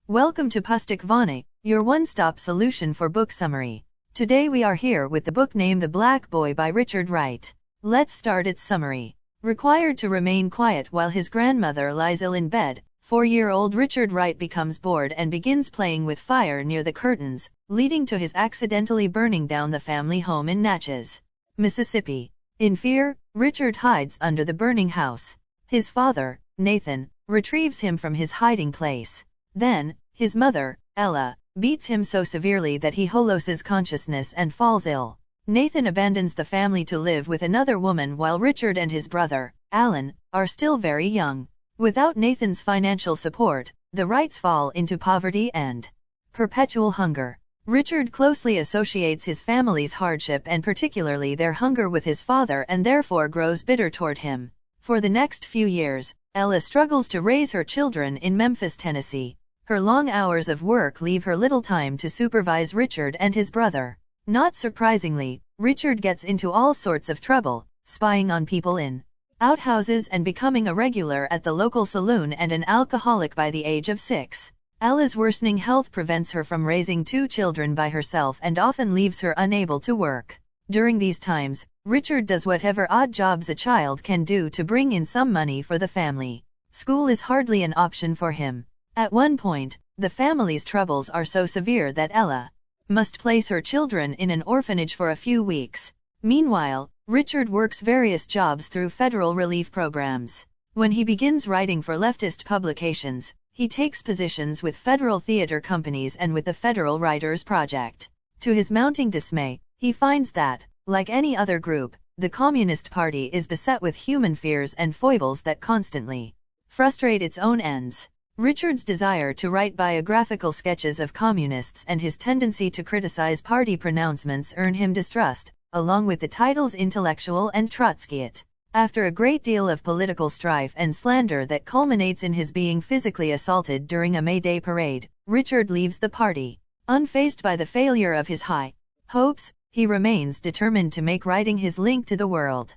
Welcome to Pustik Vane, your one-stop solution for book summary. Today we are here with the book named The Black Boy by Richard Wright. Let's start its summary. Required to remain quiet while his grandmother lies ill in bed, 4-year-old Richard Wright becomes bored and begins playing with fire near the curtains, leading to his accidentally burning down the family home in Natchez, Mississippi. In fear, Richard hides under the burning house. His father, Nathan, retrieves him from his hiding place. Then, his mother, Ella, beats him so severely that he loses consciousness and falls ill. Nathan abandons the family to live with another woman while Richard and his brother, Alan, are still very young. Without Nathan's financial support, the Wrights fall into poverty and perpetual hunger. Richard closely associates his family's hardship and particularly their hunger with his father and therefore grows bitter toward him. For the next few years, Ella struggles to raise her children in Memphis, Tennessee. Her long hours of work leave her little time to supervise Richard and his brother. Not surprisingly, Richard gets into all sorts of trouble, spying on people in outhouses and becoming a regular at the local saloon and an alcoholic by the age of 6. Ella's worsening health prevents her from raising 2 children by herself and often leaves her unable to work. During these times, Richard does whatever odd jobs a child can do to bring in some money for the family. School is hardly an option for him. At one point, the family's troubles are so severe that Ella must place her children in an orphanage for a few weeks. Meanwhile, Richard works various jobs through federal relief programs. When he begins writing for leftist publications, he takes positions with federal theater companies and with the Federal Writers Project. To his mounting dismay, he finds that, like any other group, the Communist Party is beset with human fears and foibles that constantly frustrate its own ends. Richard's desire to write biographical sketches of communists and his tendency to criticize party pronouncements earn him distrust, along with the titles intellectual and Trotskyite. After a great deal of political strife and slander that culminates in his being physically assaulted during a May Day parade, Richard leaves the party. Unfazed by the failure of his high hopes, he remains determined to make writing his link to the world.